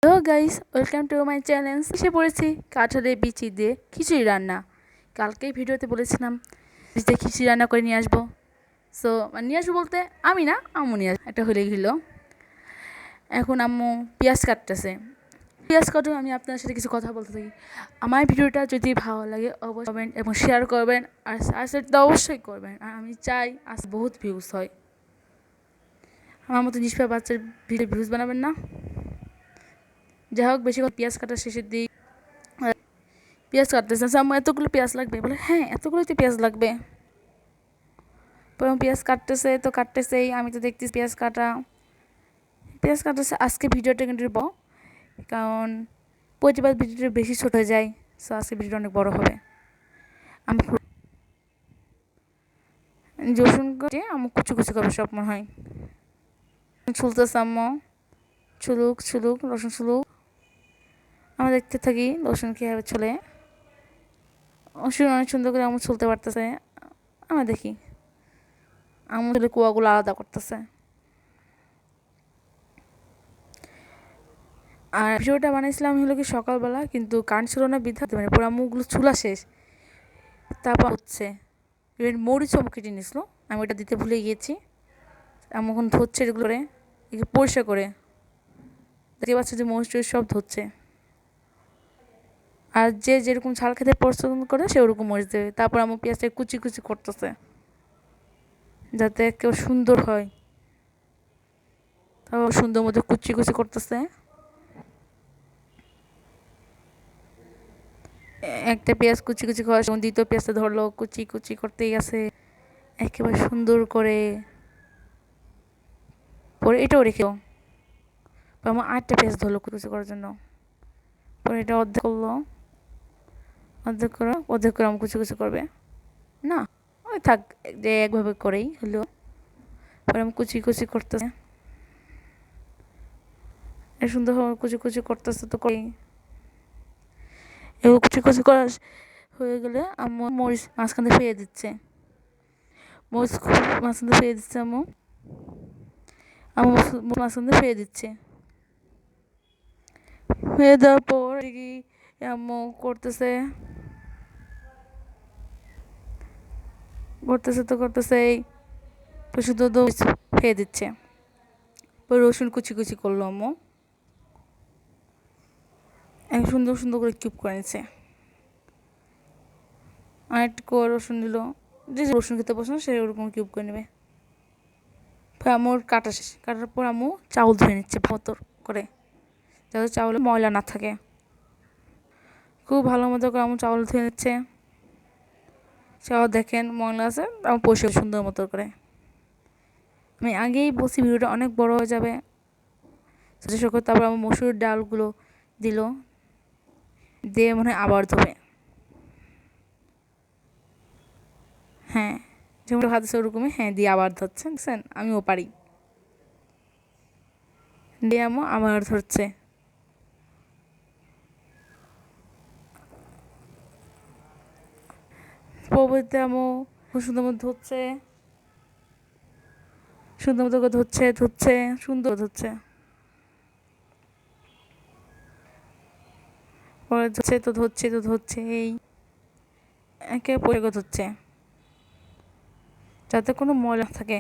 Hello guys, welcome to my channel. এসে পড়েছি কাঁঠালের বিচি দিয়ে খিচুড়ি রান্না। কালকেই ভিডিওতে বলেছিলাম যে খিচুড়ি রান্না করে নিয়ে আসবো। সো নিয়ে আসবো বলতে আমি না, আম্মু নিয়ে আসবো, এটা হলেই হলো। এখন আম্মু পেঁয়াজ কাটতেছে। পেঁয়াজ কাটো, আমি আপনার সাথে কিছু কথা বলতে থাকি। আমার ভিডিওটা যদি ভালো লাগে অবশ্যই কমেন্ট এবং শেয়ার করবেন, আর সাবস্ক্রাইব তো অবশ্যই করবেন। আর আমি চাই আজ বহুত ভিউজ হয়। আমার মতো নিষ্পাপ বাচ্চার ভিউজ বানাবেন না। যাই হোক, বেশি করে পেঁয়াজ কাটা শেষের দিক পেঁয়াজ কাটতেছে। আম্মু এতগুলো পেঁয়াজ লাগবে? বলে হ্যাঁ, এতগুলোই তো পেঁয়াজ লাগবে। পরে পেঁয়াজ কাটতেছে তো কাটতেছেই, আমি তো দেখতেছি পেঁয়াজ কাটতেছে। আজকে ভিডিওটা কিন্তু বড়, কারণ প্রতিবার ভিডিওটা বেশি ছোট হয়ে যায়। সো আজকে ভিডিওটা অনেক বড় হবে। আমি রসুন কেটে আম্মু কুচি কুচি করবে সব মনে হয়। ছুলতেছে আম্মু, ছুলুক ছুলুক রসুন ছুলুক। আমরা দেখতে থাকি রসুন কীভাবে ছুলে। রসুন অনেক সুন্দর করে আম্মু ছুলতে পারতেছে। আমরা দেখি আম্মু ছুলে কুয়াগুলো আলাদা করতেছে। আর ভিডিওটা বানাইছিলাম হলো কি সকালবেলা, কিন্তু কারেন্ট ছিল না বিধাতে মানে পুরো মুখগুলো চুলা শেষ। তারপর হচ্ছে এবার মরিচও কেটে নিয়েছিল, আমি ওটা দিতে ভুলে গিয়েছি। আমি এখন ধরছে এগুলো করে একটু পরিষ্কার করে, দেখতে পাচ্ছে যে মরিচ টরিচ সব ধরছে। আর যে যেরকম ঝাল খেতে পছন্দ করে সে ওরকম মরিচ দেবে। তারপর আমার পেঁয়াজটা কুচি কুচি করতেছে যাতে কেউ সুন্দর হয়। তারপর সুন্দর মতো কুচি কুচি করতেছে। একটা পেঁয়াজ কুচি কুচি করার সময় দ্বিতীয় পেঁয়াজটা ধরলো, কুচি কুচি করতেই গেছে একেবারে সুন্দর করে। পরে এটাও রেখেও আমার আটটা পেঁয়াজ ধরলো কুচি করার জন্য। পরে এটা অর্ধেক করলো, অর্ধেক করে আমার কুচি কুচি করবে না, ওই থাক যে একভাবে করেই হলো। পরে আমি কুচি কুচি করতেছে, সুন্দরভাবে কুচি কুচি করতেছে তো করেই। এগুলো কুচি কুচি করা হয়ে গেলে আম্মু মরিচ মাঝখানে ফেলে দিচ্ছে। মরিচ মাঝখানে ফেলে দিচ্ছে আম্মু। মাঝখানে ফেলে দিচ্ছে। ফেলে দেওয়ার পর কি আম্মু করতেছে করতেছে তো করতেছে এই শুধু ফেলে দিচ্ছে। পরে রসুন কুচি কুচি করলো আম্মু, এক সুন্দর সুন্দর করে কিউব করে নিচ্ছে। আর একটু করে রসুন দিল, যে রসুন খেতে পছন্দ সে ওরকম কিউব করে নেবে। আম্মুর কাটা শেষ, কাটার পর আম্মু চাউল ধুয়ে নিচ্ছে মতো করে, যাতে চাউলে ময়লা না থাকে। খুব ভালো মতো করে আম্মু চাউল ধুয়ে নিচ্ছে। চাউল দেখেন ময়লা আছে, আমি পরিষ্কার সুন্দর মতো করে। আমি আগেই বলছি ভিডিওটা অনেক বড় হয়ে যাবে। তারপর আমার মসুর ডালগুলো দিল, দিয়ে মনে হয় আবার ধোবে। হ্যাঁ, যেমন ভাবছে ওরকমই, হ্যাঁ দিয়ে আবার ধরছে, বুঝছেন আমিও পারি। দিয়ে আম্মু আবার ধরছে। পরবর্তীতে আম্মু খুব সুন্দর মতো ধরছে, সুন্দর মতো করে ধরছে ধরছে সুন্দর ধরছে। পরে ধরছে তো ধরছে তো ধরছে এই একে পরে ধরছে যাতে কোনো ময়লা থাকে।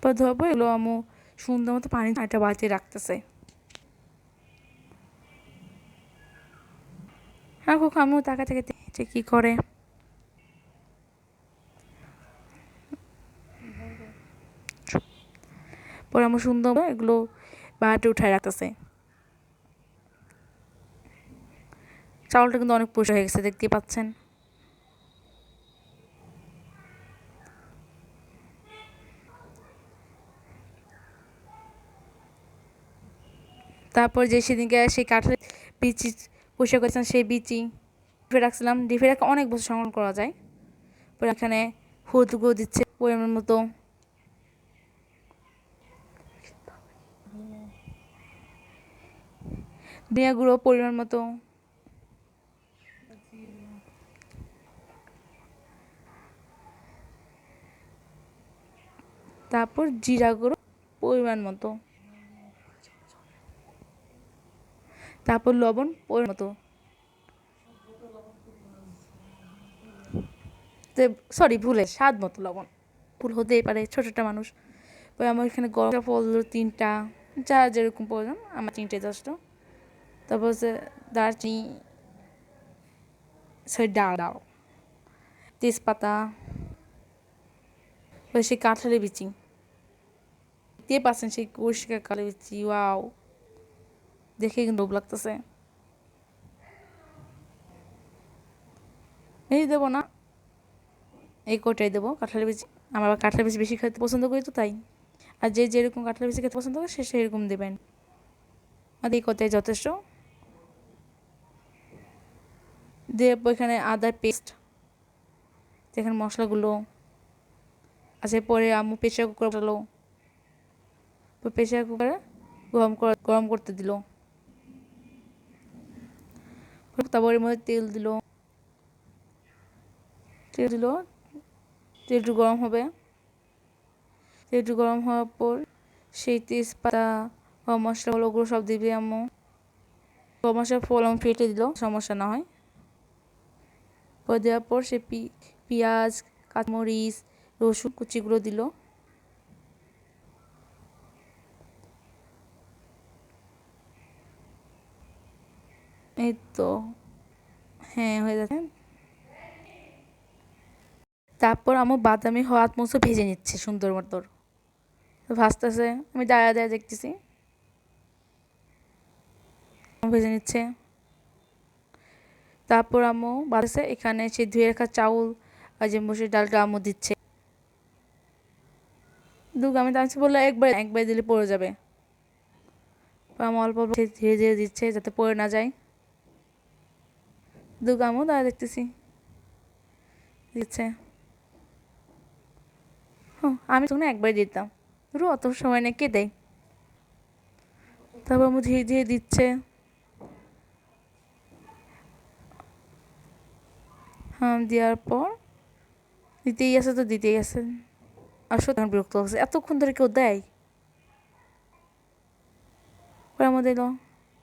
পরে ধরবো এগুলো আম্মু সুন্দর মতো পানি একটা বালতি রাখতেছে। হ্যাঁ খুব আমিও তাকা থেকে যে কী করে। পরে আমার সুন্দর এগুলো বাড়িতে উঠায় রাখতেছে। চাউলটা কিন্তু অনেক পরিষ্কার হয়ে গেছে, দেখতেই পাচ্ছেন। তারপর যে সেদিনকে সেই কাঠের বিচি পরিষ্কার করেছিলাম সেই বিচি ডিপে রাখছিলাম। ডিপে রাখা অনেক বছর সংরক্ষণ করা যায়। পরে এখানে হলুদ গুঁড়ো দিচ্ছে পরিমাণ মতো, ধনিয়া গুঁড়ো পরিমাণ মতো, তারপর জিরা গুঁড়ো পরিমাণ মতো, তারপর লবণ পরিমাণ মতো, সরি ভুলে স্বাদ মতো লবণ, ভুল হতেই পারে, ছোটোটা মানুষ। পরে আমার এখানে গরম পড়লো 3টা, যা যেরকম প্রয়োজন, আমার 3টে যথেষ্ট। তারপর হচ্ছে দারচিনি, সরি ডাল, তেজপাতা, সেই কাঁঠালের বিচি, দেখতে পাচ্ছেন সেই পরিষ্কার কালো বিচি, ওয়াও, দেখে কিন্তু লোভ লাগতেছে। এই দেবো না, এই কোটাই দেবো কাঁঠালের বিচি। আমার আবার কাঁঠালের বিচি বেশি খেতে পছন্দ করি তো তাই। আর যে যেরকম কাঁঠালের বিচি খেতে পছন্দ করে সে সেরকম দেবেন। আর এই কোটাই যথেষ্ট। দিয়ে এখানে আদার পেস্ট, এখানে মশলাগুলো আছে। পরে আম্মু প্রেশার কুকার বসালো, প্রেশার কুকারে গরম করতে দিল। তারপর এর মধ্যে তেল দিল, তেল একটু গরম হবে। তেল একটু গরম হওয়ার পর সেই তেজপাতা গরম মশলা ওগুলো সব দিবে আম্মু। গরম মশলা ফোড়ন ফেটে দিল, সমস্যা না হয়। পরে দেওয়ার পর সে পেঁয়াজ, কাঁচামরিচ, রসুন কুচিগুলো দিল। এই তো, হ্যাঁ হয়ে যাচ্ছে। তারপর আমার বাদামি হাত মুছো ভেজে নিচ্ছে সুন্দর মতো, ভাজতেছে, আমি দাঁড়া দাঁড়া দেখতেছি, ভেজে নিচ্ছে। তারপর আম্মু বাড়ছে, এখানে সে ধুয়ে রাখা চাউল আর যে মুসুর ডালটা আম্মু দিচ্ছে। আমি তো বললো একবার দিলে পড়ে যাবে, আম্মু অল্প অল্প ধীরে ধীরে দিচ্ছে যাতে পড়ে না যায়। আম্মু দাঁড়া দেখতেছি, দিচ্ছে। আমি তখন একবার দিতাম, অত সময় নেই, কে দেয়। তারপর আম্মু ধীরে ধীরে দিচ্ছে। দেওয়ার পর দিতেই আছে। আর সত্যি আমার বিরক্ত লাগছে, এতক্ষণ ধরে কেউ দেয়। পরে আমার দিল,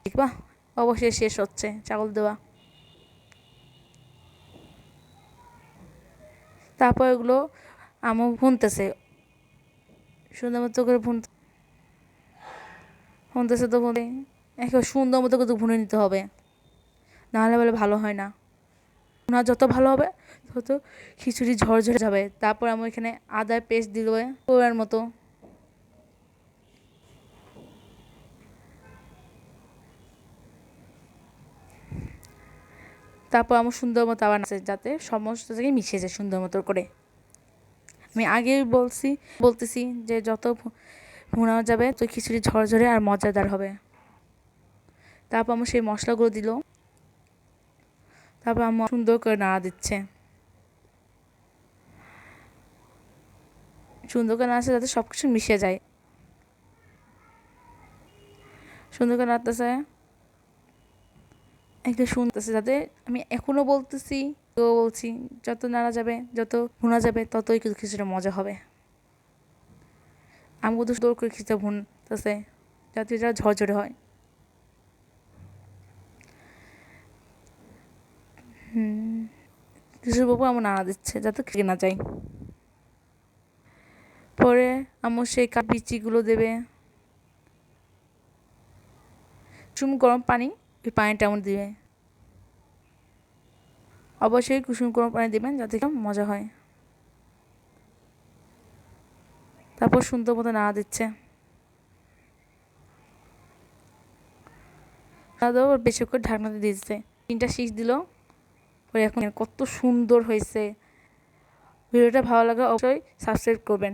দেখবা অবশ্যই শেষ হচ্ছে চাউল দেওয়া। তারপর এগুলো আম্মু ভুনতেছে সুন্দর মতো করে, ভুনতেছে তো ভুনে একেবারে সুন্দর মতো করে ভুনে নিতে হবে, নাহলে বলে ভালো হয় না। ভুনা যত ভালো হবে তত খিচুড়ি ঝরঝরে যাবে। তারপর আমি এখানে আদার পেস্ট দিল ওর মতো। তারপর আমার সুন্দর মতো আবার নাচে যাতে সমস্ত জায়গায় মিশে যায় সুন্দর মতো করে। আমি আগেই বলতেছি যে যত ভুনা যাবে তো খিচুড়ি ঝরঝরে আর মজাদার হবে। তারপর আমার সেই মশলাগুলো দিল। তারপর আমার সুন্দর করে নাড়া দিচ্ছে, সুন্দর করে নাড়ছে যাতে সব কিছু মিশে যায়। সুন্দর করে নাড়তেছে, একটা শুনতেছে যাতে, আমি এখনও বলতেছি বলছি যত নাড়া যাবে যত ভুনা যাবে ততই কিন্তু খিচুড়িটা মজা হবে। আমি কত সুন্দর করে খিচুড়িটা ভুনতেছে যাতে এটা ঝরঝরে হয়। খিচুড়ি বাবু আমার নাড়া দিচ্ছে যাতে খেয়ে না যায়। পরে আমার সেই বিচিগুলো দেবে, কুসুম গরম পানি, ওই পানিটা আমার দিবে। অবশ্যই কুসুম গরম পানি দেবেন যাতে মজা হয়। তারপর সুন্দর মতো নাড়া দিচ্ছে, বেশি করে ঢাকনাতে দিয়েছে। 3টা শীষ দিল। পরে এখন কত সুন্দর হয়েছে। ভিডিওটা ভালো লাগে অবশ্যই সাবস্ক্রাইব করবেন।